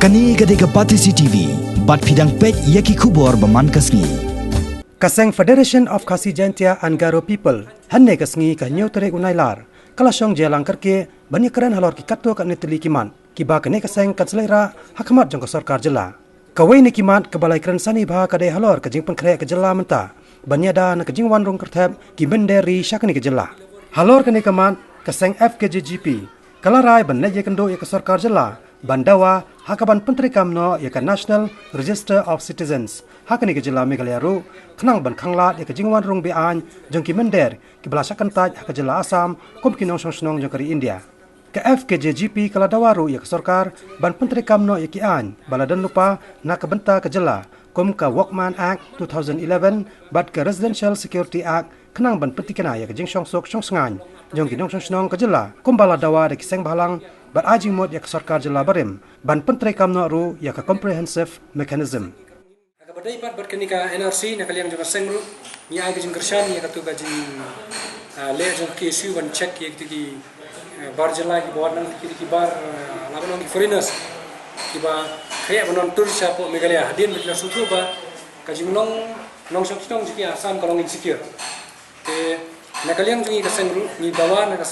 Kani gade ke Pati CTV, bat fidang pek yaki kubor baman kasngi. Kaseng Federation of Khasi Jaintia and Garo People, hanne kasngi ka nyo tere unailar, kalasong jelang kerke, bani keren halor ki katto ka neteli kiman, kiba kene kaseng kanselera hakamat jong ka sarkar jela. Kawai ni kimat ke balai keren sani bah kadai halor ka jing pengkre ke jela menta, bani ada na ka jing wan rong kertep ki benderi syakani ke jela. Halor kene kaman kaseng FKJGP, kalarai ban neje kendo ya ka sarkar jela, Bandawa hakaban pentrikam no ya ka National Register of Citizens hakani ke jela Meghalaya ru khnang ban khangla ya ka jingwan rong be an jong ki mender ki belasakan taj ha ka jela Assam kom ki nong song jong India ka FKJGP kala dawaru ya ka sarkar ban pentrikam no ya ki an baladan lupa na ka benta ka jela kom ka Walkman Act 2011 bat ka Residential Security Act khnang ban pentikana ya ka jing song sok song sangan jong ki nong song ka jela kom bala dawa de ki seng balang But ajing mod yak sarkar jela barim ban pentre kam no ru yak comprehensive mechanism. Kabadai pat berkenika NRC nak kalian juga sengru ni ai gajing kershan ni katu gajing le jong KSU ban check yak tigi bar jela ki bawat nang ki bar laban nang foreigners ki ba kaya banon tur siapo Meghalaya hadin bila sutu ba gajing nong sok tong ji Assam kalong insecure. Te nak kalian jungi kesengru ni dawa nak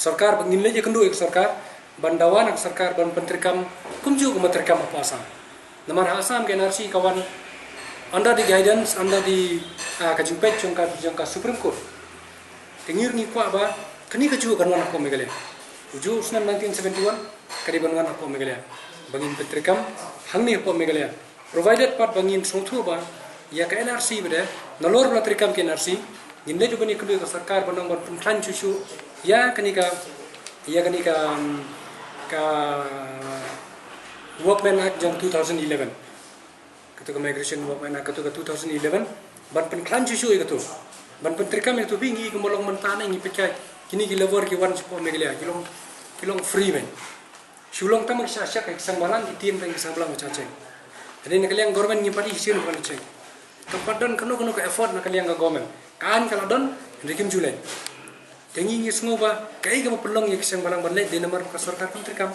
Sarkar bangin leje kendo ek sarkar bandawan ek sarkar ban pentrikam kumju kumatrikam apa Assam. Namar Assam ke NRC kawan under the guidance under the kajumpet jangka Supreme Court. Tengir ni kuat ba kini kaju kanwan apa Meghalaya. Uju usnan 1971 kadi banwan apa Meghalaya. Bangin pentrikam hangni apa Meghalaya. Provided part bangin songtu ba ya ke NRC bede nalor belatrikam ke NRC Ninde juga ni kedua sarkar bandang berpengkan cucu ya kenika ka Walkman Act jam 2011 ketika migration Walkman Act ketika 2011 ban pengkan cucu itu ban pentrikam itu bingi kemolong mentana ngi pecah kini ki lever ki wan sepo Meghalaya kilong free men shulong tamak syak sang balang ki tiem tang sang balang caceng jadi nak kalian government ngi padi hisin bukan cek kempadan keno ke effort nak kalian ke government kan kalau don rikim julai tengi ngi smoba kai ga pelong ya kisang balang banle di nomor ka sarkar pentrikam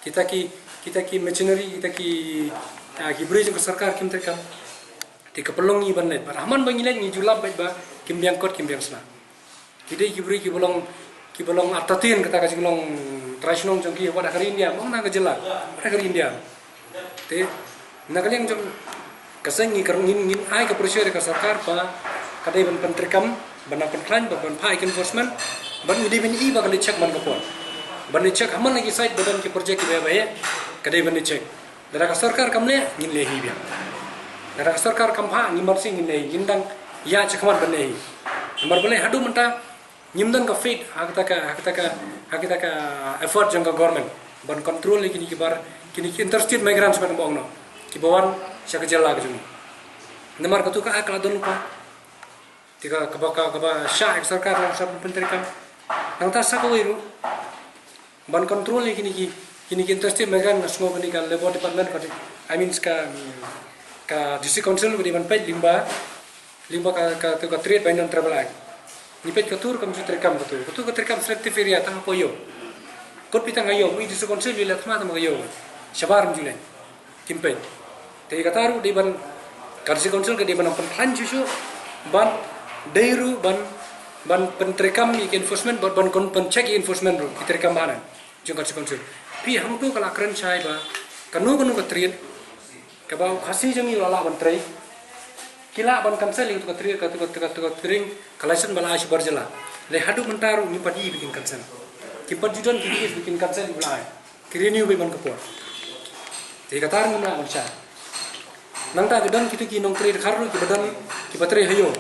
kita ki machinery kita ki bridge ka sarkar pentrikam ti ka pelong ni banle rahman bangilai ngi julab ba kim biang kot kim biang sna kidai ki bridge ki bolong atatin kata ka jilong tradisional jong ki wada kari India mong na ka jela wada kari India te nakaliang jong kasengi karungin ai ka pressure ka sarkar pa kadai ban pentrikam ban penklan ban pai enforcement ban ngidi ben i ba kali check ban kapon ban ni check aman lagi site badan ki project be ba kadai ban ni check dara ka sarkar kamle ngin lehi bia dara ka sarkar kamha ngi marsi ngin lehi gindang ya check man ban lehi nomor bale hadu menta nyimdan ka fit hakta ka effort jang ka government ban control lagi ni ki bar kini ki interstate migrants ban bongno ki bawan sya ka jala ka jumi nomor ka tu ka akla don pa Tika kaba syah sarkar lang sa pentrikam nang ta sa kawiru ban control ni kini interstate migrant semua kini ka labor department ka I mean ka district council ko di ban pet limba ka trade by non travel act ni pet ka tur kam trikam ka trikam selective area tang poyo kot pitang ayo wi district council bila thma tam ayo shabar julen kimpet te ka taru di ban district council ka di ban plan chuchu ban Dairu ban pentrikam enforcement ban check enforcement ru pentrikam banan jungkat sekonsel pi hamtu kala keren chai ba kanu ka triet ka ba khasi jangi lala ban trai kila ban cancel itu ka triet ka tring kalasan bala ash barjala le hadu mentaru ni padi bikin cancel kipat judan kini bikin cancel bulai kiriniu be ban kapor te katar ngana mansha nangta gedan kitu ki nong triet kharu ki badan ki batre hayo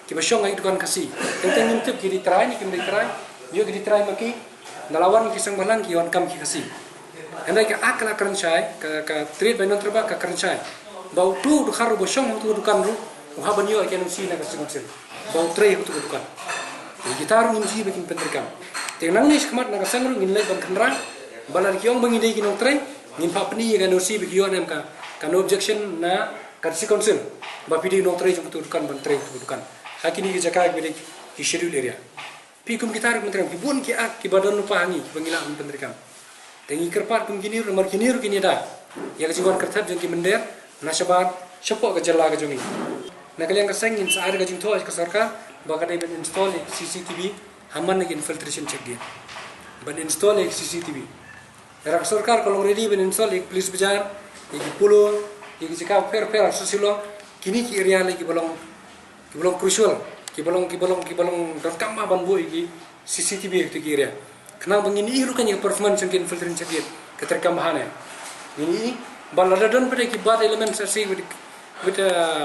Kiba syong ngai dukan kasi. Tentang nyuntip ki ditry ni kim ditry. Yo ki ditry maki nalawan ki sang balang ki wan kam ki kasi. Andai ka akla kerencai ka trade by non terba ka kerencai. Bau tu du kharu bo syong tu dukan ru. Uha ban yo ki si na ka singonsel. Bau tray ku tu dukan. Ki gitaru ngin si bikin pentrikam. Tenang ni skmat na ka sangru ngin lay ban kenrang. Balar ki ong bangidai ki nong tray. Ngin pa pni ga no si bi yo nem ka no objection na ka singonsel. Ba pidi nong tray tu dukan ban tray tu dukan. Hakini ki jaka ki schedule area. Pi kum gitar pentrikam ki bun ki ak ki badan lupa hangi bangila pentrikam. Tengi kerpat kum kini rumah kini dah. Ya kejingan kertap jengki mender nasabat sepok kejala kejongi. Nak kalian keseng in saat kejing tu ke sarkar bakal dia install CCTV haman lagi infiltration check dia. Ban install CCTV. Era sarkar kalau ready ban install police bajar, iki pulo, iki jika fair susilo kini ki area lagi belum crucial, ki belum dan kamma bambu iki CCTV itu ki area. Kenapa begini iru kan yang performance yang infiltration check dia keterekam bahane. Ini baladan pada ki bad element sasi with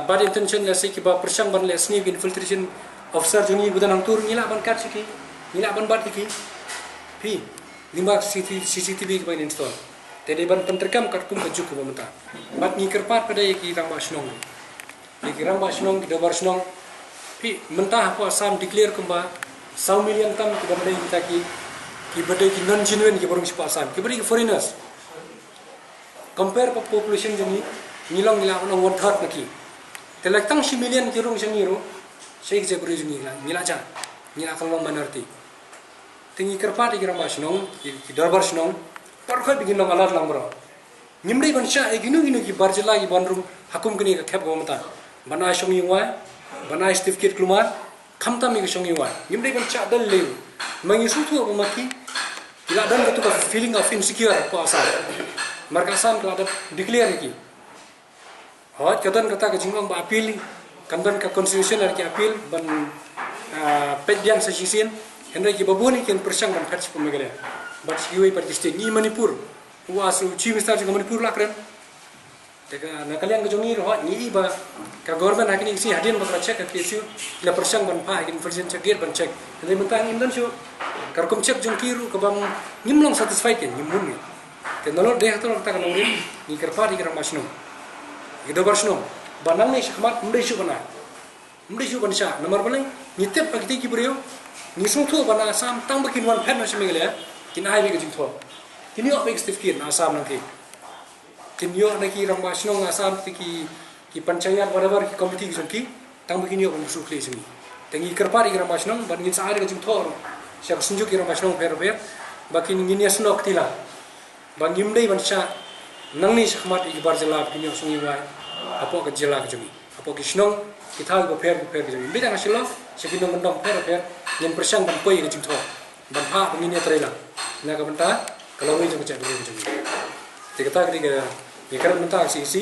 bad intention la si ki ba persang ban la sni infiltration officer juni budan ang tur ngila ban kat siki ngila ban bad ki pi lima CCTV ban install tadi ban penterekam kat kum kaju ku menta bat ni kerpat pada ki rang ba snong ki rang ba snong ki dobar snong pi mentah apa asam declare kumba 1 million tam ki ban kita ki badai ki non genuine ki borong sipa asam ki bari ki foreigners compare pa population jani nilang nila ono 1/3 naki telak tang 1 million kirung jangiro sei je beri jani nila ja nila kalong minority tingi kerpa di grama snong ki darbar snong par kho bigin long alat lang bro nimdai bansha e ginu ki barjela ki bandrum hakum kini ka khep gomta bana shongi wa bana certificate klumar khamta mi shongi wa nimdai bansha dal le mangi sutu maki ila dan ka feeling of insecure ko asa markasan kalau ada declare lagi. Hot katan kata kejingong ba appeal, kandan ka constitution lagi appeal ban pedjang sa sisin, henry ki babuni ken persang ban patch pemegala. But siwi partistik ni Manipur. Wasu chief minister juga Manipur lah keren. Teka nakalian kejongi hot ni iba ka government hakini si hadin bakal check ke isu la persang ban pa hakin version check ban check. Henry mentang indan syu. Karkom check jongkiru ka bang ngimlong satisfied ken ngimun. Kenalor deh tu orang tak kenal ni kerpa di kerang masno, itu bersno. Banang ni sekemat mendai syu bansha. Nomor paling nyetep pagi tiki beriu, nisung tu bana asam tang bakin wan pen masih mengalir. Kini ayam kejing tu, kini apa ekstifkin asam nanti. Kini yo nak kerang masno asam tiki ki pancayat whatever ki komiti ki tang bakin yo musuh kli sini. Tengi kerpa di kerang masno, bandingin sehari kejing tu. Siapa sunjuk kerang masno per, bakin gini asno ketila. Bang imdai bansha nangni sekhmat ibar jela pinyo sungi wai apo ke jela ke jumi apo ke snong kita go per ke jumi bidang asilo sekinong mendong per yang persang ban poi ke jingtho ban ha ngini trela na ka banta kalau wi jong cak ke jumi tikata ke ikran banta si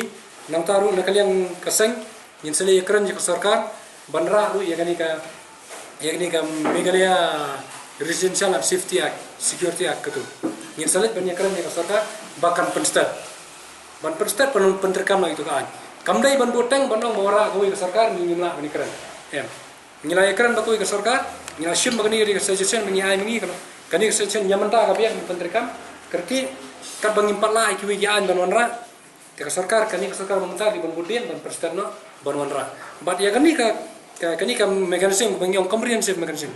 nang taru na kaliang kaseng yin sele ikran je sarkar banra ru ya ka Meghalaya Residential and Safety Act Security Act tu yang salit banyak kerana yang sarkar bahkan penstat penterkam lah itu kan kamdai ban botang bandong mawara kau ke sarkar ngimla banyak kerana ngilai kerana bakui ke sarkar ngilai sim bagani ke suggestion mengiai mengi kan ke suggestion nyamanta kabiak penterkam kerti kat bangimpat lah ikiwi gian ban wanra ke sarkar kan ke sarkar mementar di ban budin ban penstat no ban wanra but ya kan ni ka mekanisme bangyong comprehensive mekanisme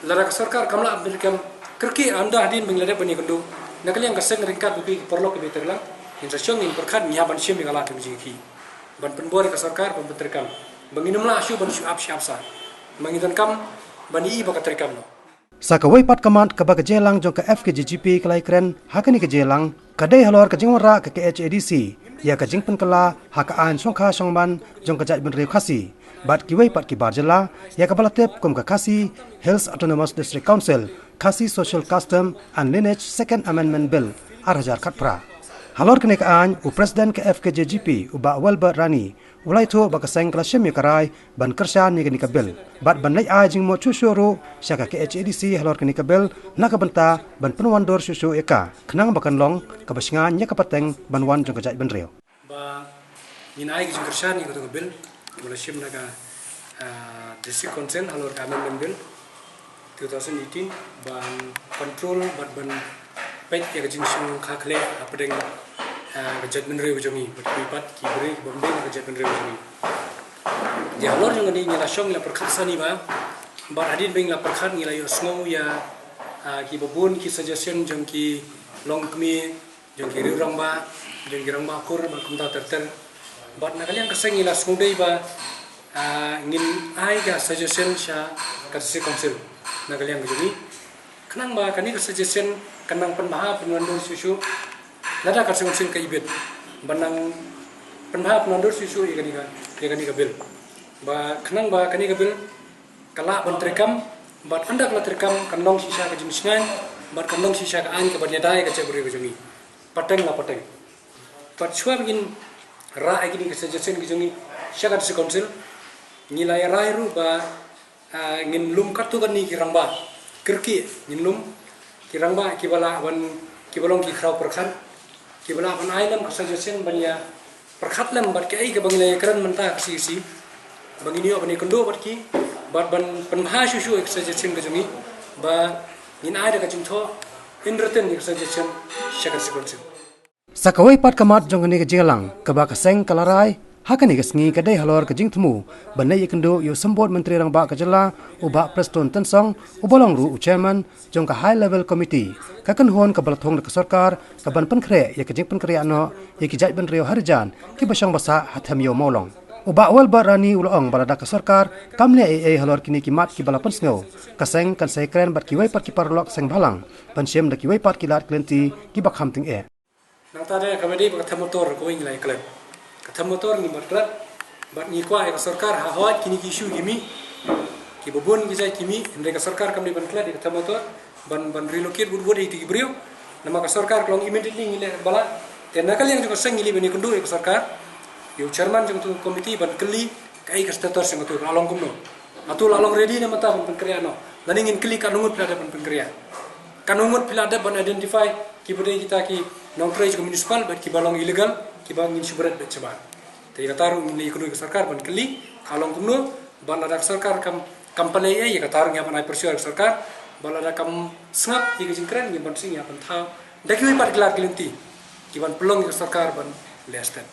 lara ke sarkar kamla penterkam kerki anda hadin mengelada bani kendu nakali yang kaseng ringkat buki perlo ke beterlang insertion in perkhat nya ban sim ngala tu jiki ban penbor ke sarkar ban penterkam banginumlah asu ban syuap syapsa mangidan kam bani i baka terkam no sakawai pat command ka baga jelang jong ka FKGGP kalai kren hakani ke jelang kadai halor ka jingwara ka KHADC ya ka jingpen kala hakaan songkha songban jong ka jaj ben khasi bat kiwai pat ki barjela ya ka balatep kum ka khasi Hills Autonomous District Council Khasi Social Custom and Lineage Second Amendment Bill Arhajar Khatpra. Halor kenekaan u Presiden ke FKGGP uba Welbert Rani ulai tu bakaseng kelasem yakarai ban kersan ni kenika bill. Bat ban lai ajing mo chushuru syaka ke HADC halor kenika bill nakabenta ban penwandor susu eka kenang bakan long kabasingan nya kapateng ban wan jong kajai ban reo. Ba ninai ke kersan ni ketua bill kelasem naga District Council halor amendment bill 2018 ban control ban pet ya jing sung khakle apdeng kejat menrew jongi berpipat kibri bombe kejat menrew jongi ya lor jong ni nyala song la perkhasani ba bar adin beng la perkhat ngila yo sngo ya ki babun ki suggestion jong ki long kmi jong ki rirang ba kur ba kumta terter bat nakalian kaseng ngila sngo dei ba ngin ai ga suggestion sha kasi council nakalian begini kenang ba kani suggestion kanang penmaha penwandur susu lada kasih konsil ke ibet banang penmaha penwandur susu ikan bil ba kenang ba kani bil kala ban terekam bat anda kala terekam kandong sisa ke jenisnya bat kandong sisa ke an ke banyadai ke ceburi ke jungi pateng la pateng pat chua begin ra agini ke suggestion ke jungi syakat si konsil nilai rai ru ba ngin lum kartu kan ni kirang ba kerki ngin lum kirang ba kibala ban kibalong ki krau perkhan kibala ban ailam ke suggestion banya perkhat lam bat ke ai ke bangilai keran mentah si bangini bani kendo bat ki bat ban penha susu ke suggestion ke jungi ba ngin ai da ka jingtho indraten ke suggestion syakat si konsil sakawai pat kamat jong ni ke jelang ke ba kaseng kalarai hakani ke sngi ke dai halor ke jing temu banai kendo yo sambot menteri rang ba ke jela uba preston tensong ubolong ru chairman jong ka high level committee ka kan hon ka balathong ke sarkar ka ban pankre ya ke jing pankre ano ya ki jai ban rio harjan ki basang basa hatham yo molong uba wal barani ulong balada ke sarkar kamle ai halor kini ki mat ki balapan sngo kaseng kan sai kren bat ki wai pat ki parlok seng balang ban siem da ki wai pat ki lat klenti ki bakham ting e nang tade kamedi ba motor ko ing lai klep kata motor ni matlat bat ni kwa ek sarkar ha hawat kini ki issue kimi ki bobon ki jai kimi inde ka sarkar kamni ban klat kata motor ban relocate bud itu brio nama ka sarkar klong immediately ngile bala tena kali yang juga sengili bani kundu ek sarkar yo chairman jeng tu komiti ban keli kai ka status sing tu along kumno atul along ready na mata ban kriya no laning in keli kanungut pilada ban kriya kanungut pilada ban identify ki budai kita ki nong trai juga municipal bat ki balong illegal ki bang in subrat bet cebar te kataru ni kudu ke sarkar ban keli kalong kumno ban ada sarkar kam kampane ya kataru ya ban ai persuar sarkar ban ada kam snap ki jingkran ni ban sing ya ban tha daki wi pat gelar kelenti ki ban pelong ke sarkar ban lestan